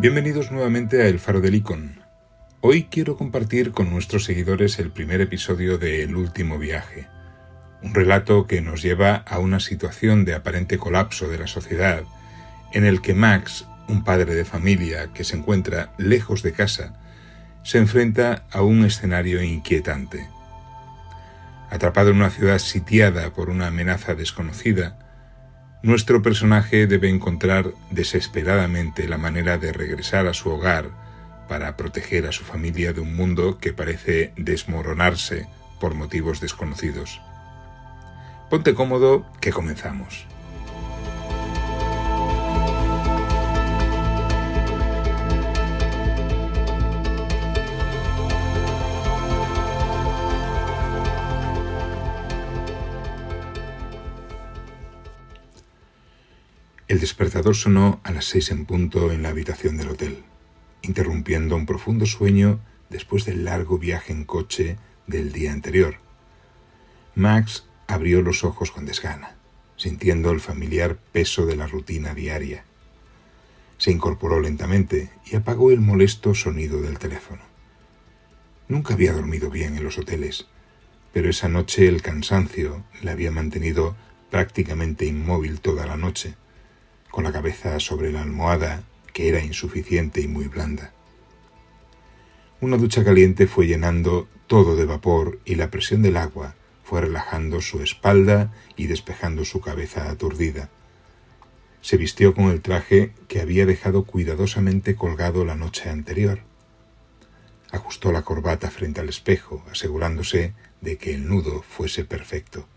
Bienvenidos nuevamente a El Faro del Icon. Hoy quiero compartir con nuestros seguidores el primer episodio de El último viaje, un relato que nos lleva a una situación de aparente colapso de la sociedad, en el que Max, un padre de familia que se encuentra lejos de casa, se enfrenta a un escenario inquietante. Atrapado en una ciudad sitiada por una amenaza desconocida, nuestro personaje debe encontrar desesperadamente la manera de regresar a su hogar para proteger a su familia de un mundo que parece desmoronarse por motivos desconocidos. Ponte cómodo, que comenzamos. El despertador sonó a las 6 en punto en la habitación del hotel, interrumpiendo un profundo sueño después del largo viaje en coche del día anterior. Max abrió los ojos con desgana, sintiendo el familiar peso de la rutina diaria. Se incorporó lentamente y apagó el molesto sonido del teléfono. Nunca había dormido bien en los hoteles, pero esa noche el cansancio le había mantenido prácticamente inmóvil toda la noche, con la cabeza sobre la almohada, que era insuficiente y muy blanda. Una ducha caliente fue llenando todo de vapor y la presión del agua fue relajando su espalda y despejando su cabeza aturdida. Se vistió con el traje que había dejado cuidadosamente colgado la noche anterior. Ajustó la corbata frente al espejo, asegurándose de que el nudo fuese perfecto.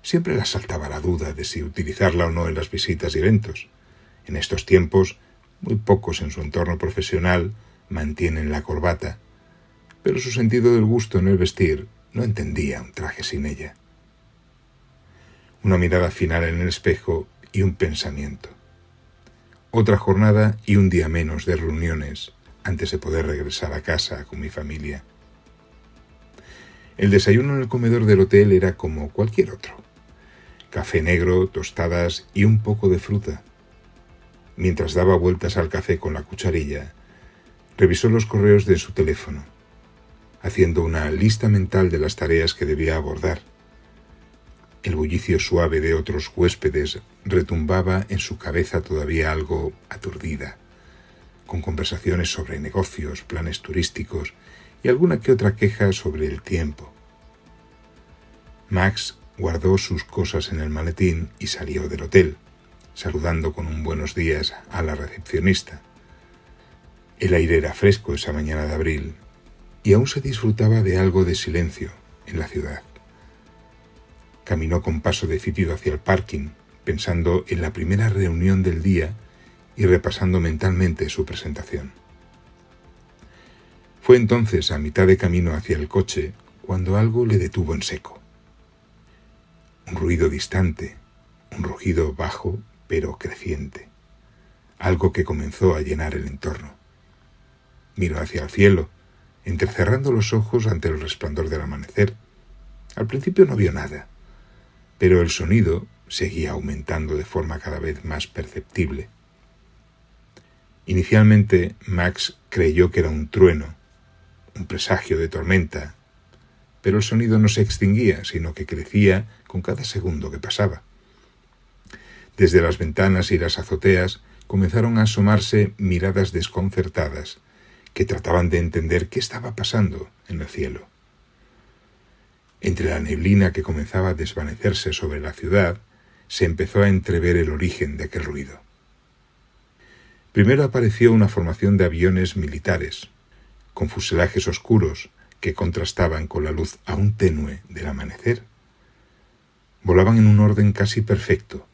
Siempre le asaltaba la duda de si utilizarla o no en las visitas y eventos. En estos tiempos, muy pocos en su entorno profesional mantienen la corbata, pero su sentido del gusto en el vestir no entendía un traje sin ella. Una mirada final en el espejo y un pensamiento. Otra jornada y un día menos de reuniones antes de poder regresar a casa con mi familia. El desayuno en el comedor del hotel era como cualquier otro. Café negro, tostadas y un poco de fruta. Mientras daba vueltas al café con la cucharilla, revisó los correos de su teléfono, haciendo una lista mental de las tareas que debía abordar. El bullicio suave de otros huéspedes retumbaba en su cabeza todavía algo aturdida, con conversaciones sobre negocios, planes turísticos y alguna que otra queja sobre el tiempo. Max guardó sus cosas en el maletín y salió del hotel, saludando con un buenos días a la recepcionista. El aire era fresco esa mañana de abril y aún se disfrutaba de algo de silencio en la ciudad. Caminó con paso decidido hacia el parking, pensando en la primera reunión del día y repasando mentalmente su presentación. Fue entonces a mitad de camino hacia el coche cuando algo le detuvo en seco. Un ruido distante, un rugido bajo pero creciente, algo que comenzó a llenar el entorno. Miró hacia el cielo, entrecerrando los ojos ante el resplandor del amanecer. Al principio no vio nada, pero el sonido seguía aumentando de forma cada vez más perceptible. Inicialmente Max creyó que era un trueno, un presagio de tormenta, pero el sonido no se extinguía, sino que crecía con cada segundo que pasaba. Desde las ventanas y las azoteas comenzaron a asomarse miradas desconcertadas que trataban de entender qué estaba pasando en el cielo. Entre la neblina que comenzaba a desvanecerse sobre la ciudad, se empezó a entrever el origen de aquel ruido. Primero apareció una formación de aviones militares, con fuselajes oscuros que contrastaban con la luz aún tenue del amanecer. Volaban en un orden casi perfecto,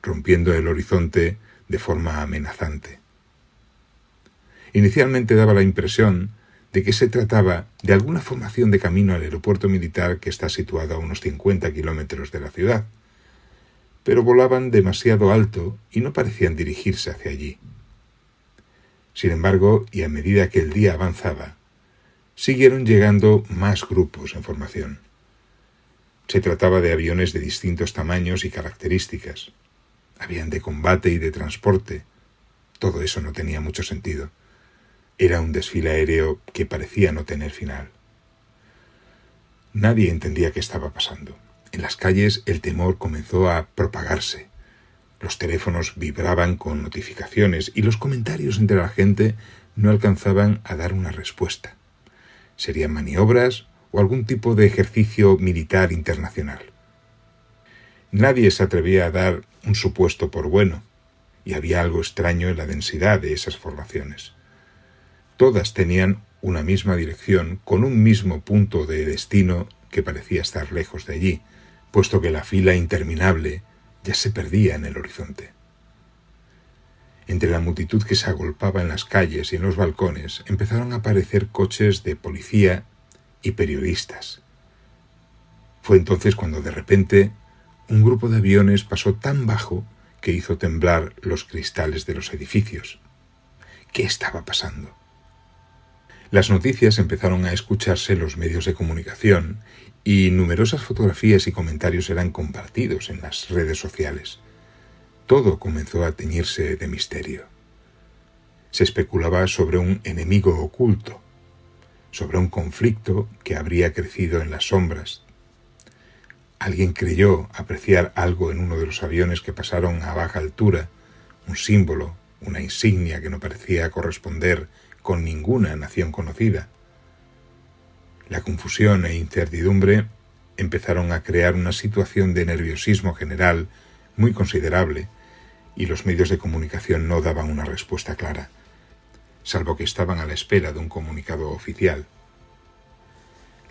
rompiendo el horizonte de forma amenazante. Inicialmente daba la impresión de que se trataba de alguna formación de camino al aeropuerto militar que está situado a unos 50 kilómetros de la ciudad, pero volaban demasiado alto y no parecían dirigirse hacia allí. Sin embargo, y a medida que el día avanzaba, siguieron llegando más grupos en formación. Se trataba de aviones de distintos tamaños y características. Habían de combate y de transporte, Todo eso no tenía mucho sentido. Era un desfile aéreo que parecía no tener final. Nadie entendía qué estaba pasando. En las calles el temor comenzó a propagarse. Los teléfonos vibraban con notificaciones y los comentarios entre la gente no alcanzaban a dar una respuesta. ¿Serían maniobras o algún tipo de ejercicio militar internacional? Nadie se atrevía a dar un supuesto por bueno, y había algo extraño en la densidad de esas formaciones. Todas tenían una misma dirección, con un mismo punto de destino que parecía estar lejos de allí, puesto que la fila interminable ya se perdía en el horizonte. Entre la multitud que se agolpaba en las calles y en los balcones empezaron a aparecer coches de policía y periodistas. Fue entonces cuando de repente un grupo de aviones pasó tan bajo que hizo temblar los cristales de los edificios. ¿Qué estaba pasando? Las noticias empezaron a escucharse en los medios de comunicación y numerosas fotografías y comentarios eran compartidos en las redes sociales. Todo comenzó a teñirse de misterio. Se especulaba sobre un enemigo oculto, sobre un conflicto que habría crecido en las sombras. Alguien creyó apreciar algo en uno de los aviones que pasaron a baja altura, un símbolo, una insignia que no parecía corresponder con ninguna nación conocida. La confusión e incertidumbre empezaron a crear una situación de nerviosismo general muy considerable y los medios de comunicación no daban una respuesta clara, salvo que estaban a la espera de un comunicado oficial.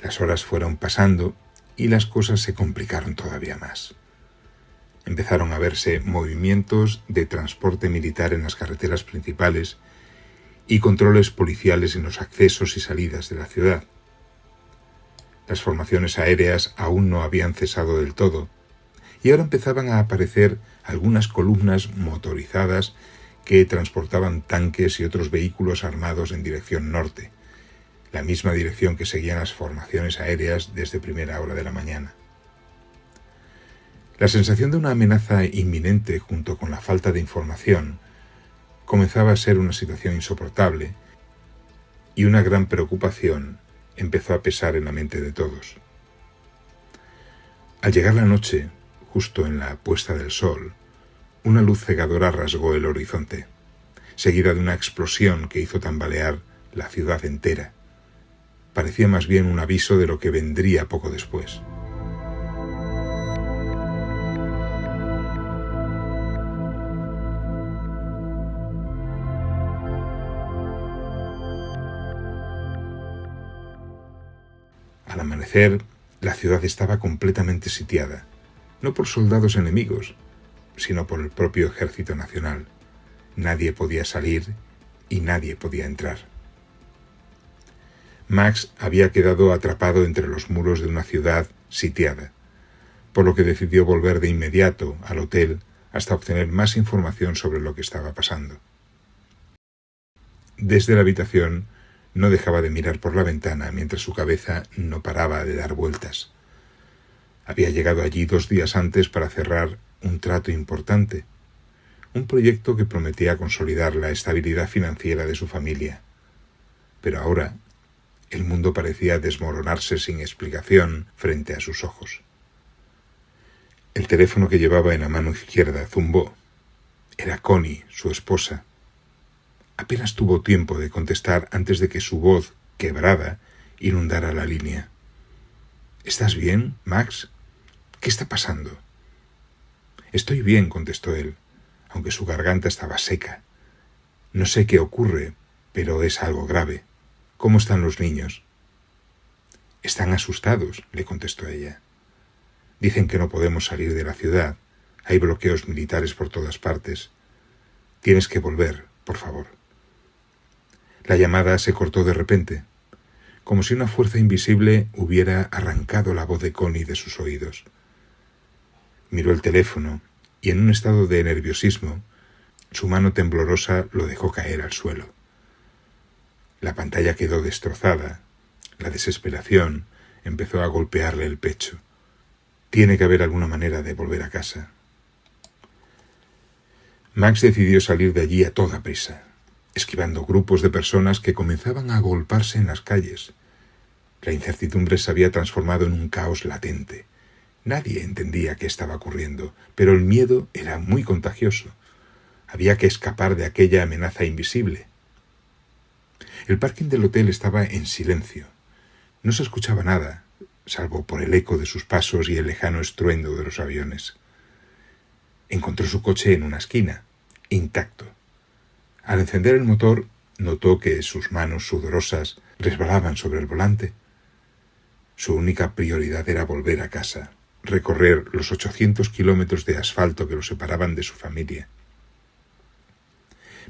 Las horas fueron pasando y las cosas se complicaron todavía más. Empezaron a verse movimientos de transporte militar en las carreteras principales y controles policiales en los accesos y salidas de la ciudad. Las formaciones aéreas aún no habían cesado del todo, y ahora empezaban a aparecer algunas columnas motorizadas que transportaban tanques y otros vehículos armados en dirección norte, la misma dirección que seguían las formaciones aéreas desde primera hora de la mañana. La sensación de una amenaza inminente junto con la falta de información comenzaba a ser una situación insoportable y una gran preocupación empezó a pesar en la mente de todos. Al llegar la noche, justo en la puesta del sol, una luz cegadora rasgó el horizonte, seguida de una explosión que hizo tambalear la ciudad entera. Parecía más bien un aviso de lo que vendría poco después. Al amanecer, la ciudad estaba completamente sitiada, no por soldados enemigos, sino por el propio ejército nacional. Nadie podía salir y nadie podía entrar. Max había quedado atrapado entre los muros de una ciudad sitiada, por lo que decidió volver de inmediato al hotel hasta obtener más información sobre lo que estaba pasando. Desde la habitación no dejaba de mirar por la ventana mientras su cabeza no paraba de dar vueltas. Había llegado allí 2 días antes para cerrar un trato importante, un proyecto que prometía consolidar la estabilidad financiera de su familia. Pero ahora el mundo parecía desmoronarse sin explicación frente a sus ojos. El teléfono que llevaba en la mano izquierda zumbó. Era Connie, su esposa. Apenas tuvo tiempo de contestar antes de que su voz, quebrada, inundara la línea. ¿Estás bien, Max? ¿Qué está pasando? Estoy bien, contestó él, aunque su garganta estaba seca. No sé qué ocurre, pero es algo grave. ¿Cómo están los niños? Están asustados, le contestó ella. Dicen que no podemos salir de la ciudad. Hay bloqueos militares por todas partes. Tienes que volver, por favor. La llamada se cortó de repente, como si una fuerza invisible hubiera arrancado la voz de Connie de sus oídos. Miró el teléfono y, en un estado de nerviosismo, su mano temblorosa lo dejó caer al suelo. La pantalla quedó destrozada. La desesperación empezó a golpearle el pecho. Tiene que haber alguna manera de volver a casa. Max decidió salir de allí a toda prisa, esquivando grupos de personas que comenzaban a agolparse en las calles. La incertidumbre se había transformado en un caos latente. Nadie entendía qué estaba ocurriendo, pero el miedo era muy contagioso. Había que escapar de aquella amenaza invisible. El parking del hotel estaba en silencio. No se escuchaba nada, salvo por el eco de sus pasos y el lejano estruendo de los aviones. Encontró su coche en una esquina, intacto. Al encender el motor, notó que sus manos sudorosas resbalaban sobre el volante. Su única prioridad era volver a casa, recorrer los 800 kilómetros de asfalto que lo separaban de su familia.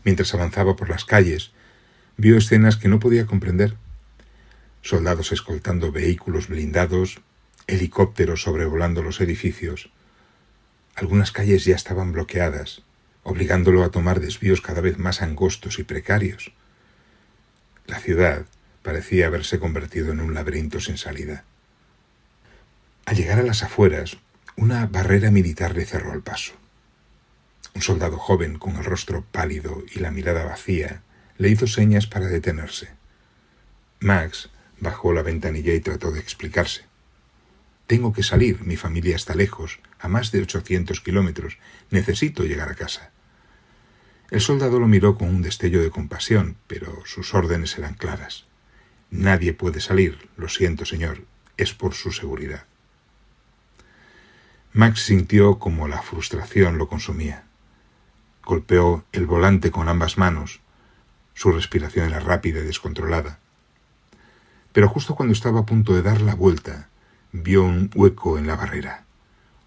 Mientras avanzaba por las calles, vio escenas que no podía comprender. Soldados escoltando vehículos blindados, helicópteros sobrevolando los edificios. Algunas calles ya estaban bloqueadas, obligándolo a tomar desvíos cada vez más angostos y precarios. La ciudad parecía haberse convertido en un laberinto sin salida. Al llegar a las afueras, una barrera militar le cerró el paso. Un soldado joven, con el rostro pálido y la mirada vacía, le hizo señas para detenerse. Max bajó la ventanilla y trató de explicarse. «Tengo que salir, mi familia está lejos, a más de 800 kilómetros. Necesito llegar a casa». El soldado lo miró con un destello de compasión, pero sus órdenes eran claras. «Nadie puede salir, lo siento, señor, es por su seguridad». Max sintió como la frustración lo consumía. Golpeó el volante con ambas manos. Su respiración era rápida y descontrolada. Pero justo cuando estaba a punto de dar la vuelta, vio un hueco en la barrera,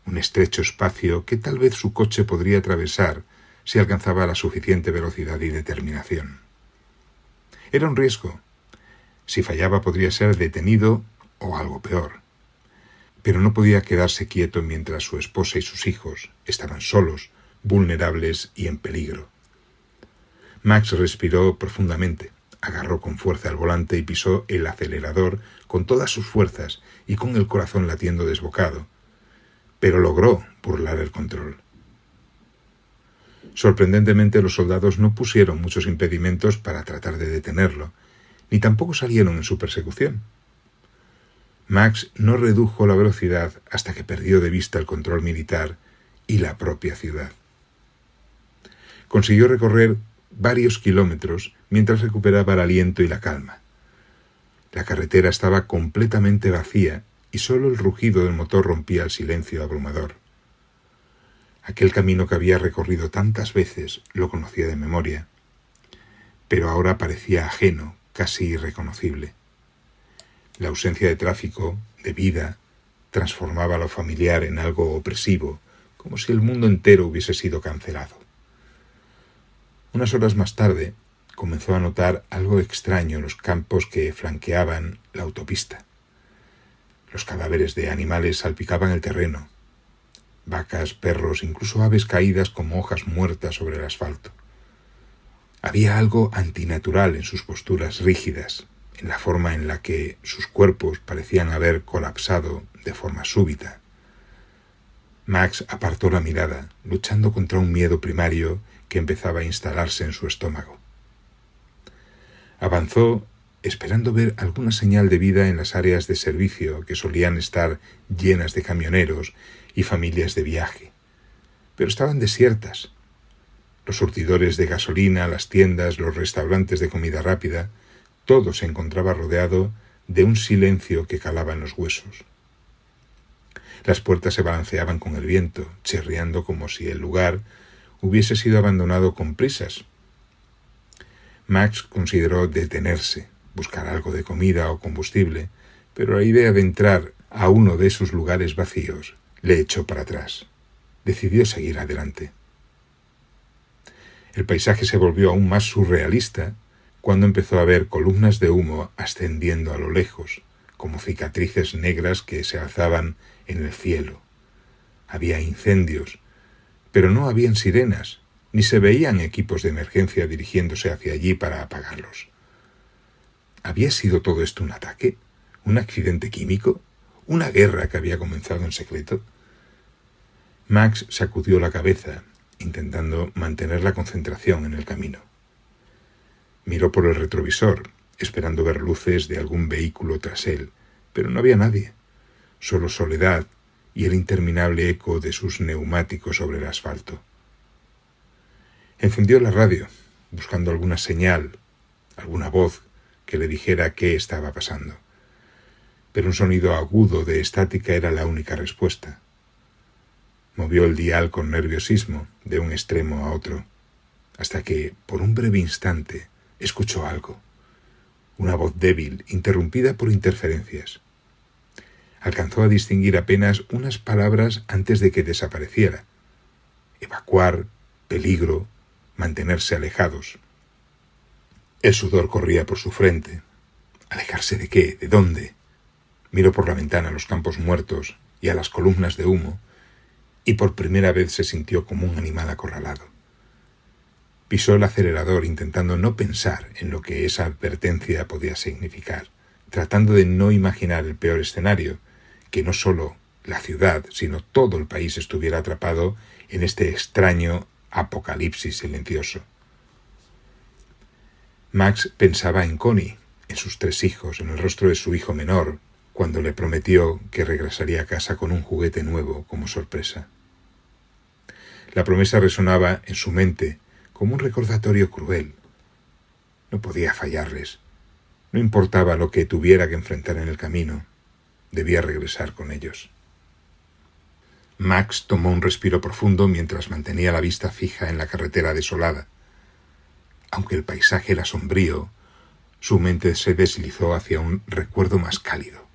un estrecho espacio que tal vez su coche podría atravesar si alcanzaba la suficiente velocidad y determinación. Era un riesgo. Si fallaba podría ser detenido o algo peor. Pero no podía quedarse quieto mientras su esposa y sus hijos estaban solos, vulnerables y en peligro. Max respiró profundamente, agarró con fuerza el volante y pisó el acelerador con todas sus fuerzas y con el corazón latiendo desbocado, pero logró burlar el control. Sorprendentemente, los soldados no pusieron muchos impedimentos para tratar de detenerlo, ni tampoco salieron en su persecución. Max no redujo la velocidad hasta que perdió de vista el control militar y la propia ciudad. Consiguió recorrer varios kilómetros mientras recuperaba el aliento y la calma. La carretera estaba completamente vacía y solo el rugido del motor rompía el silencio abrumador. Aquel camino que había recorrido tantas veces lo conocía de memoria, pero ahora parecía ajeno, casi irreconocible. La ausencia de tráfico, de vida, transformaba lo familiar en algo opresivo, como si el mundo entero hubiese sido cancelado. Unas horas más tarde, comenzó a notar algo extraño en los campos que flanqueaban la autopista. Los cadáveres de animales salpicaban el terreno. Vacas, perros, incluso aves caídas como hojas muertas sobre el asfalto. Había algo antinatural en sus posturas rígidas, en la forma en la que sus cuerpos parecían haber colapsado de forma súbita. Max apartó la mirada, luchando contra un miedo primario que empezaba a instalarse en su estómago. Avanzó, esperando ver alguna señal de vida en las áreas de servicio que solían estar llenas de camioneros y familias de viaje, pero estaban desiertas. Los surtidores de gasolina, las tiendas, los restaurantes de comida rápida, todo se encontraba rodeado de un silencio que calaba en los huesos. Las puertas se balanceaban con el viento, chirriando como si el lugar hubiese sido abandonado con prisas. Max consideró detenerse, buscar algo de comida o combustible, pero la idea de entrar a uno de esos lugares vacíos le echó para atrás. Decidió seguir adelante. El paisaje se volvió aún más surrealista cuando empezó a ver columnas de humo ascendiendo a lo lejos, como cicatrices negras que se alzaban en el cielo. Había incendios, pero no habían sirenas, ni se veían equipos de emergencia dirigiéndose hacia allí para apagarlos. ¿Había sido todo esto un ataque? ¿Un accidente químico? ¿Una guerra que había comenzado en secreto? Max sacudió la cabeza intentando mantener la concentración en el camino. Miró por el retrovisor, esperando ver luces de algún vehículo tras él, pero no había nadie, solo soledad y el interminable eco de sus neumáticos sobre el asfalto. Encendió la radio, buscando alguna señal, alguna voz que le dijera qué estaba pasando. Pero un sonido agudo de estática era la única respuesta. Movió el dial con nerviosismo de un extremo a otro, hasta que, por un breve instante, escuchó algo. Una voz débil, interrumpida por interferencias. Alcanzó a distinguir apenas unas palabras antes de que desapareciera. Evacuar, peligro, mantenerse alejados. El sudor corría por su frente. ¿Alejarse de qué? ¿De dónde? Miró por la ventana a los campos muertos y a las columnas de humo, y por primera vez se sintió como un animal acorralado. Pisó el acelerador intentando no pensar en lo que esa advertencia podía significar, tratando de no imaginar el peor escenario, que no solo la ciudad, sino todo el país estuviera atrapado en este extraño apocalipsis silencioso. Max pensaba en Connie, en sus 3 hijos, en el rostro de su hijo menor, cuando le prometió que regresaría a casa con un juguete nuevo como sorpresa. La promesa resonaba en su mente como un recordatorio cruel. No podía fallarles. No importaba lo que tuviera que enfrentar en el camino. Debía regresar con ellos. Max tomó un respiro profundo mientras mantenía la vista fija en la carretera desolada. Aunque el paisaje era sombrío, su mente se deslizó hacia un recuerdo más cálido,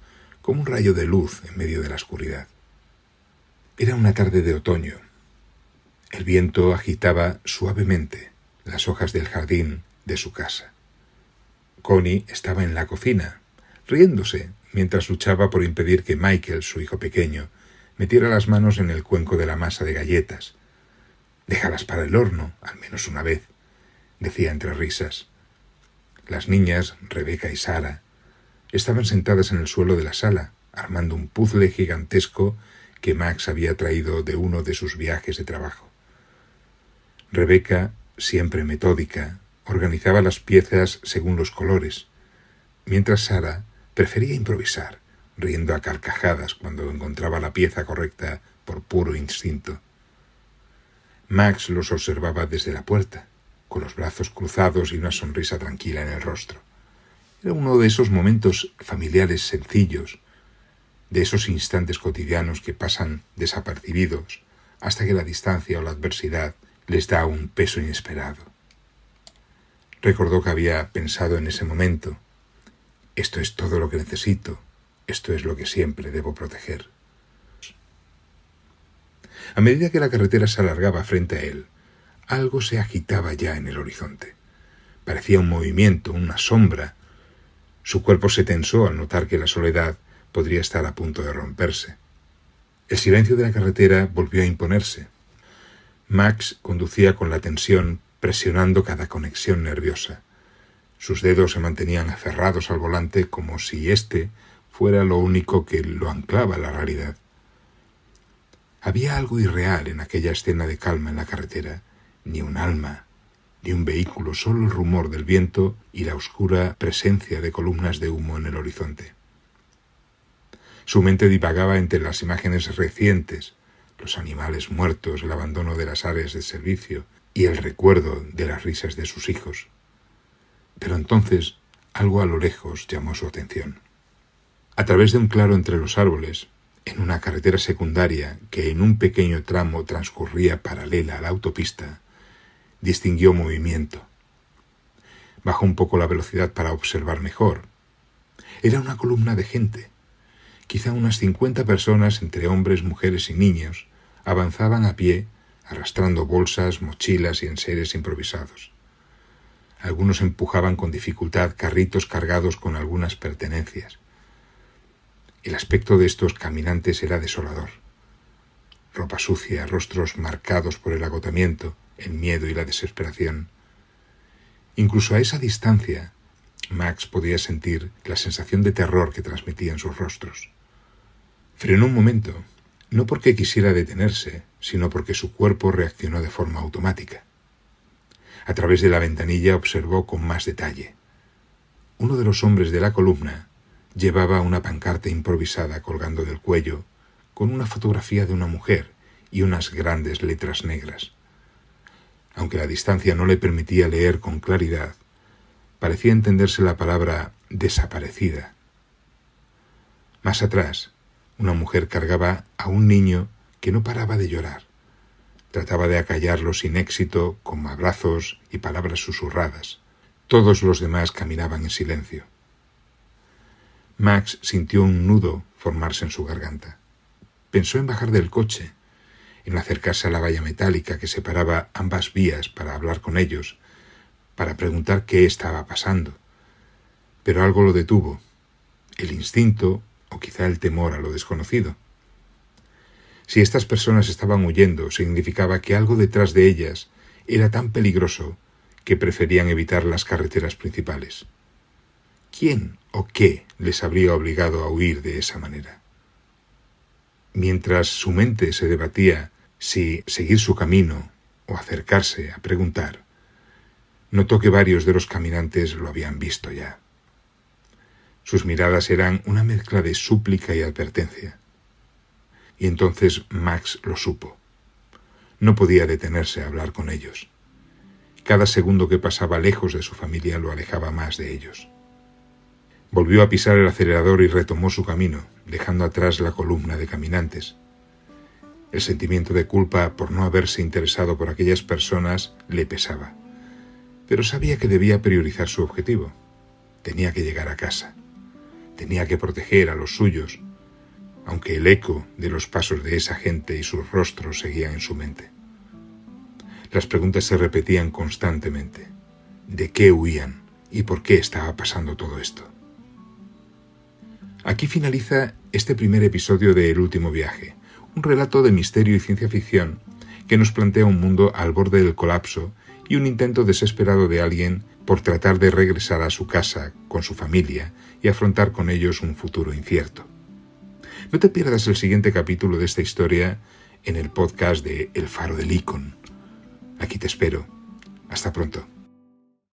como un rayo de luz en medio de la oscuridad. Era una tarde de otoño. El viento agitaba suavemente las hojas del jardín de su casa. Connie estaba en la cocina, riéndose mientras luchaba por impedir que Michael, su hijo pequeño, metiera las manos en el cuenco de la masa de galletas. «Déjalas para el horno, al menos una vez», decía entre risas. Las niñas, Rebecca y Sarah, estaban sentadas en el suelo de la sala, armando un puzzle gigantesco que Max había traído de uno de sus viajes de trabajo. Rebecca, siempre metódica, organizaba las piezas según los colores, mientras Sarah prefería improvisar, riendo a carcajadas cuando encontraba la pieza correcta por puro instinto. Max los observaba desde la puerta, con los brazos cruzados y una sonrisa tranquila en el rostro. Era uno de esos momentos familiares sencillos, de esos instantes cotidianos que pasan desapercibidos hasta que la distancia o la adversidad les da un peso inesperado. Recordó que había pensado en ese momento: esto es todo lo que necesito, esto es lo que siempre debo proteger. A medida que la carretera se alargaba frente a él, algo se agitaba ya en el horizonte. Parecía un movimiento, una sombra. Su cuerpo se tensó al notar que la soledad podría estar a punto de romperse. El silencio de la carretera volvió a imponerse. Max conducía con la tensión, presionando cada conexión nerviosa. Sus dedos se mantenían aferrados al volante como si éste fuera lo único que lo anclaba a la realidad. Había algo irreal en aquella escena de calma en la carretera. Ni un alma, ni un vehículo, solo el rumor del viento y la oscura presencia de columnas de humo en el horizonte. Su mente divagaba entre las imágenes recientes, los animales muertos, el abandono de las áreas de servicio y el recuerdo de las risas de sus hijos. Pero entonces algo a lo lejos llamó su atención. A través de un claro entre los árboles, en una carretera secundaria que en un pequeño tramo transcurría paralela a la autopista, distinguió movimiento. Bajó un poco la velocidad para observar mejor. Era una columna de gente. Quizá unas 50 personas, entre hombres, mujeres y niños, avanzaban a pie, arrastrando bolsas, mochilas y enseres improvisados. Algunos empujaban con dificultad carritos cargados con algunas pertenencias. El aspecto de estos caminantes era desolador. Ropa sucia, rostros marcados por el agotamiento, el miedo y la desesperación. Incluso a esa distancia, Max podía sentir la sensación de terror que transmitían sus rostros. Frenó un momento, no porque quisiera detenerse, sino porque su cuerpo reaccionó de forma automática. A través de la ventanilla observó con más detalle. Uno de los hombres de la columna llevaba una pancarta improvisada colgando del cuello con una fotografía de una mujer y unas grandes letras negras. Aunque la distancia no le permitía leer con claridad, parecía entenderse la palabra desaparecida. Más atrás, una mujer cargaba a un niño que no paraba de llorar. Trataba de acallarlo sin éxito, con abrazos y palabras susurradas. Todos los demás caminaban en silencio. Max sintió un nudo formarse en su garganta. Pensó en bajar del coche, en acercarse a la valla metálica que separaba ambas vías para hablar con ellos, para preguntar qué estaba pasando. Pero algo lo detuvo, el instinto o quizá el temor a lo desconocido. Si estas personas estaban huyendo, significaba que algo detrás de ellas era tan peligroso que preferían evitar las carreteras principales. ¿Quién o qué les habría obligado a huir de esa manera? Mientras su mente se debatía si seguir su camino o acercarse a preguntar, notó que varios de los caminantes lo habían visto ya. Sus miradas eran una mezcla de súplica y advertencia. Y entonces Max lo supo. No podía detenerse a hablar con ellos. Cada segundo que pasaba lejos de su familia lo alejaba más de ellos. Volvió a pisar el acelerador y retomó su camino, dejando atrás la columna de caminantes. El sentimiento de culpa por no haberse interesado por aquellas personas le pesaba, pero sabía que debía priorizar su objetivo. Tenía que llegar a casa. Tenía que proteger a los suyos, aunque el eco de los pasos de esa gente y sus rostros seguían en su mente. Las preguntas se repetían constantemente. ¿De qué huían y por qué estaba pasando todo esto? Aquí finaliza este primer episodio de El último viaje, un relato de misterio y ciencia ficción que nos plantea un mundo al borde del colapso y un intento desesperado de alguien por tratar de regresar a su casa con su familia y afrontar con ellos un futuro incierto. No te pierdas el siguiente capítulo de esta historia en el podcast de El Faro de Lincoln. Aquí te espero. Hasta pronto.